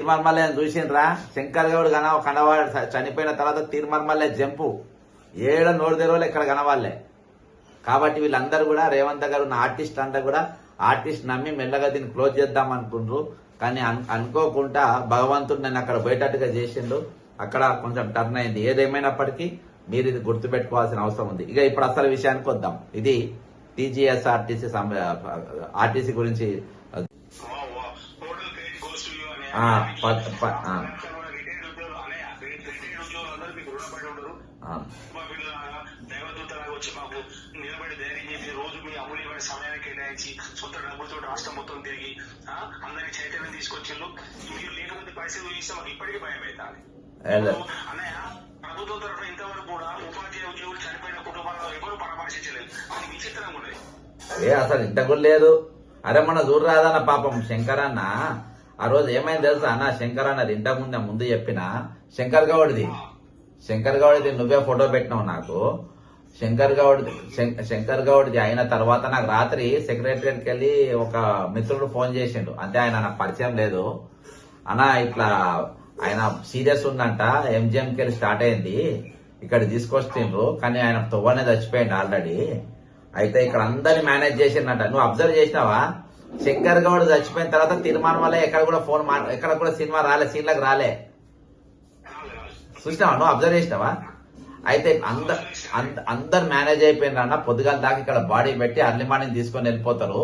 తీర్మర్మల్లే చూసిండ్రా? శంకర్ గౌడ్ కనవాడు చనిపోయిన తర్వాత తీర్మర్మల్లే జంపు ఏడ నోరు తెరవలే ఇక్కడ కనవాళ్లే. కాబట్టి వీళ్ళందరూ కూడా రేవంత్ గారు ఉన్న ఆర్టిస్ట్ అంతా కూడా ఆర్టిస్ట్ నమ్మి మెల్లగా దీన్ని క్లోజ్ చేద్దాం అనుకుండ్రు. కానీ అనుకోకుండా భగవంతుడు నేను అక్కడ పోయేటట్టుగా చేసిండు. అక్కడ కొంచెం టర్న్ అయింది. ఏదేమైనప్పటికీ మీరు ఇది గుర్తుపెట్టుకోవాల్సిన అవసరం ఉంది. ఇక ఇప్పుడు అసలు విషయానికి వద్దాం. ఇది టీజీఎస్ ఆర్టీసీ గురించి నిలబడి ధైర్యం చేసి రోజు మీ అమూల్యమైన సమయాన్ని కేటాయించి సొంత డబ్బులతో రాష్ట్రం మొత్తం తిరిగి అందరికి చైతన్యం తీసుకొచ్చిండ్రు. మీరు లేకపోతే పైసలు ఇస్తే మాకు ఇప్పటికీ భయం అవుతుంది. అన్నయ్య, ప్రభుత్వం తరఫున ఇంతవరకు కూడా ఉపాధ్యాయ ఉద్యోగులు చనిపోయిన కుటుంబాలను ఎవరు పరామర్శించలేదు. అది విచిత్రంగా ఉన్నది. అసలు ఇంత కూడా లేదు. అరే మన చూడరాదన్న పాపం శంకరన్న ఆ రోజు ఏమైంది తెలుసా అన్న? శంకర్ అన్నది ఇంతకు ముందు చెప్పిన శంకర్ గౌడ్ది నువ్వే ఫోటో పెట్టినావు నాకు. శంకర్ గౌడ్ది అయిన తర్వాత నాకు రాత్రి సెక్రటరీకి వెళ్ళి ఒక మిత్రుడు ఫోన్ చేసిండు. అంటే ఆయన నాకు పరిచయం లేదు అన్న, ఇట్లా ఆయన సీరియస్ ఉందంట, ఎంజిఎంకి వెళ్ళి స్టార్ట్ అయింది, ఇక్కడ తీసుకొచ్చిండ్రు, కానీ ఆయన తొవ్వనే చచ్చిపోయింది ఆల్రెడీ. అయితే ఇక్కడ అందరిని మేనేజ్ చేసిందంట. నువ్వు అబ్జర్వ్ చేసినావా? శంకర్ గౌడ్ చచ్చిపోయిన తర్వాత తీర్మానం వల్ల ఎక్కడ కూడా ఎక్కడ కూడా సినిమా రాలే, సీన్లకు రాలే. చూసినావా? నువ్వు అబ్జర్వ్ చేసినావా? అయితే అందరు మేనేజ్ అయిపోయినారన్న. పొద్దుగాల దాకా ఇక్కడ బాడీ పెట్టి అర్లీ మార్నింగ్ తీసుకొని వెళ్ళిపోతారు.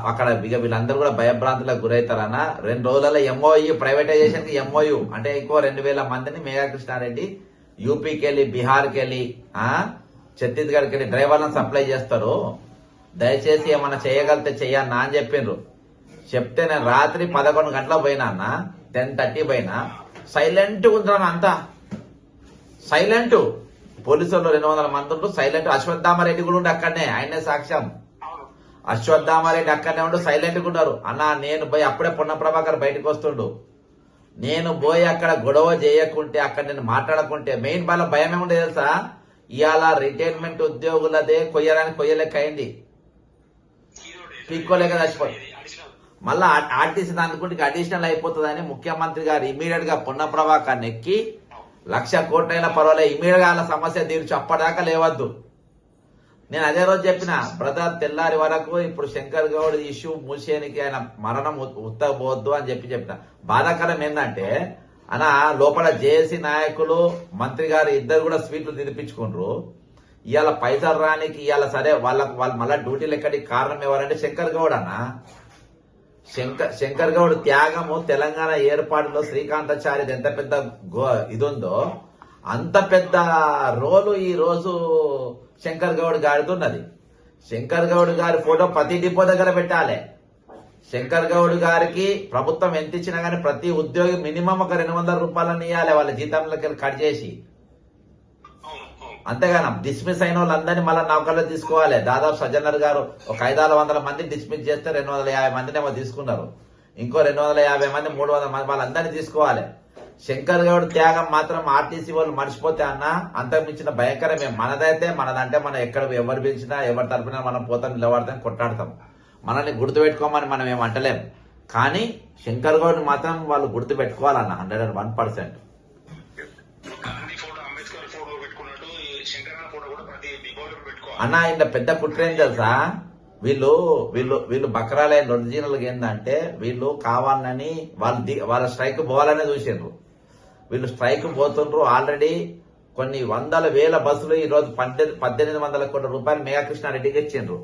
అక్కడ వీళ్ళందరూ కూడా భయభ్రాంతులకు గురవుతారన్న. 2 రోజులలో ఎంఓయూ ప్రైవేటైజేషన్ కి ఎంఓయూ అంటే ఇంకో 2000 మందిని మేఘకృష్ణారెడ్డి యూపీకి వెళ్ళి, బీహార్కి వెళ్ళి, ఛత్తీస్గఢ్కి వెళ్ళి డ్రైవర్లను సప్లై చేస్తారు. దయచేసి ఏమన్నా చేయగలితే చెయ్యన్నా అని చెప్పిండ్రు. చెప్తే నేను రాత్రి 11 గంటలకు పోయినా అన్న, 10:30 పోయినా. సైలెంట్ ఉంటున్నాను, అంతా సైలెంట్. పోలీసులు 200 మంది ఉంటూ సైలెంట్. అశ్వత్థామరెడ్డి కూడా ఉండి అక్కడనే, ఆయనే సాక్ష్యం. అశ్వత్థామరెడ్డి అక్కడనే ఉండు సైలెంట్ గా ఉన్నారు అన్న. నేను పోయి అప్పుడే పొన్న ప్రభాకర్ బయటకు వస్తుండు. నేను పోయి అక్కడ గొడవ చేయకుంటే, అక్కడ నేను మాట్లాడకుంటే, మెయిన్ వాళ్ళ భయం ఏముండే తెలుసా? ఇవాళ రిటైర్మెంట్ ఉద్యోగులదే కొయ్యలేక అయింది, పీక్కోలేక చచ్చిపోయి. మళ్ళా ఆర్టీసీ దానికి అడిషనల్ అయిపోతుందని ముఖ్యమంత్రి గారు ఇమీడియట్ గా పొన్న ప్రభాకర్ ఎక్కి 1,00,000 కోట్లైనా పర్వాలేదు ఇమీడియట్ గా వాళ్ళ సమస్య తీర్చి అప్పటిదాకా లేవద్దు. నేను అదే రోజు చెప్పిన, బ్రదర్ తెల్లారి వరకు ఇప్పుడు శంకర్ గౌడ్ ఇష్యూ మూసేనికి ఆయన మరణం ఉత్తకపోవద్దు అని చెప్పిన. బాధాకరం ఏంటంటే అన్న, లోపల జేఏసీ నాయకులు, మంత్రి గారు ఇద్దరు కూడా స్వీట్లు తినిపించుకుండ్రు. ఇవాళ పైసలు రానికి ఇవాళ సరే వాళ్ళు మళ్ళా డ్యూటీలు ఎక్కడికి కారణం ఎవరంటే శంకర్ గౌడ్ అన్న. శంకర్ గౌడ్ త్యాగము తెలంగాణ ఏర్పాటులో శ్రీకాంతాచార్య ఎంత పెద్ద ఇది ఉందో అంత పెద్ద రోలు ఈ రోజు శంకర్ గౌడ్ గారితో ఉన్నది. శంకర్ గౌడ్ గారి ఫోటో ప్రతి డిపో దగ్గర పెట్టాలి. శంకర్ గౌడ్ గారికి ప్రభుత్వం ఎంత ఇచ్చినా గానీ ప్రతి ఉద్యోగి మినిమం ఒక 200 రూపాయలని ఇవ్వాలి వాళ్ళ జీతంలోకి కట్ చేసి. అంతేగాని డిస్మిస్ అయిన వాళ్ళందరినీ మళ్ళీ నౌకర్లో తీసుకోవాలి. దాదాపు సజ్జనర్ గారు ఒక 500-600 మంది డిస్మిస్ చేస్తే 250 మందినేమో తీసుకున్నారు. ఇంకో 250 మంది 300 మంది వాళ్ళందరినీ తీసుకోవాలి. శంకర్ గౌడ్ త్యాగం మాత్రం ఆర్టీసీ వాళ్ళు మర్చిపోతే అన్న అంతకుమించిన భయంకరమే. మనదంటే మనం ఎక్కడ ఎవరు పిలిచినా ఎవరి తరపున మనం పోతాం, నిలబడతాం, కొట్టాడతాం. మనల్ని గుర్తుపెట్టుకోమని మనం ఏమంటలేం. కానీ శంకర్ గౌడ్ మాత్రం వాళ్ళు గుర్తుపెట్టుకోవాలన్న 101%. అన్న ఇంత పెద్ద కుట్ర ఏం తెలుసా? వీళ్ళు బక్రాలైన ఒరిజినల్ ఏంటంటే వీళ్ళు కావాలని వాళ్ళ స్ట్రైక్ పోవాలనే చూసిండ్రు. వీళ్ళు స్ట్రైక్ పోతుండ్రు. ఆల్రెడీ కొన్ని 100,000 బస్సులు ఈ రోజు 1,800 కోట్ల రూపాయలు మేఘకృష్ణారెడ్డికి ఇచ్చిండ్రు.